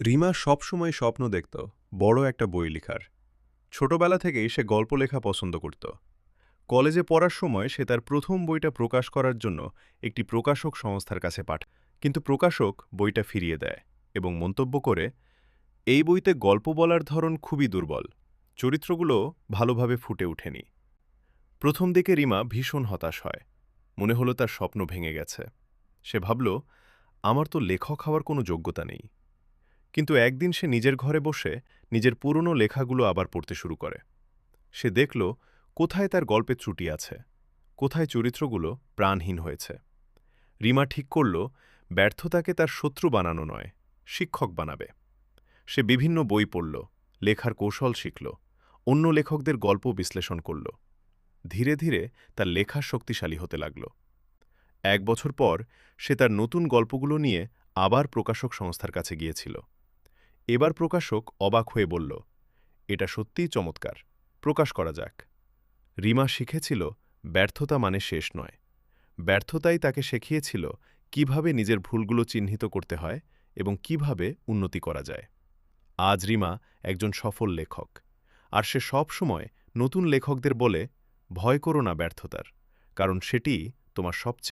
রিমা সবসময় স্বপ্ন দেখত বড় একটা বই লেখার। ছোটবেলা থেকেই সে গল্প লেখা পছন্দ করত। কলেজে পড়ার সময় সে তার প্রথম বইটা প্রকাশ করার জন্য একটি প্রকাশক সংস্থার কাছে পাঠায়, কিন্তু প্রকাশক বইটা ফিরিয়ে দেয় এবং মন্তব্য করে, এই বইতে গল্প বলার ধরন খুবই দুর্বল, চরিত্রগুলো ভালোভাবে ফুটে ওঠেনি। প্রথম দিকে রিমা ভীষণ হতাশ হয়, মনে হলো তার স্বপ্ন ভেঙে গেছে। সে ভাবল, আমার তো লেখক হওয়ার কোনো যোগ্যতা নেই। কিন্তু একদিন সে নিজের ঘরে বসে নিজের পুরনো লেখাগুলো আবার পড়তে শুরু করে। সে দেখল কোথায় তার গল্পে ত্রুটি আছে, কোথায় চরিত্রগুলো প্রাণহীন হয়েছে। রিমা ঠিক করল, ব্যর্থতাকে তার শত্রু বানানো নয়, শিক্ষক বানাবে। সে বিভিন্ন বই পড়ল, লেখার কৌশল শিখল, অন্য লেখকদের গল্প বিশ্লেষণ করল। ধীরে ধীরে তার লেখা শক্তিশালী হতে লাগল। 1 বছর পর সে তার নতুন গল্পগুলো নিয়ে আবার প্রকাশক সংস্থার কাছে গিয়েছিল। এবার প্রকাশক অবাক হয়ে বলল, এটা সত্যিই চমৎকার, প্রকাশ করা যাক। রিমা শিখেছিল ব্যর্থতা মানে শেষ নয়। ব্যর্থতাই তাকে শিখিয়েছিল কিভাবে নিজের ভুলগুলো চিহ্নিত করতে হয় এবং কিভাবে উন্নতি করা যায়। আজ রিমা একজন সফল লেখক, আর সে সব সময় নতুন লেখকদের বলে, ভয় করো না ব্যর্থতার, কারণ সেটি তোমার সবচেয়ে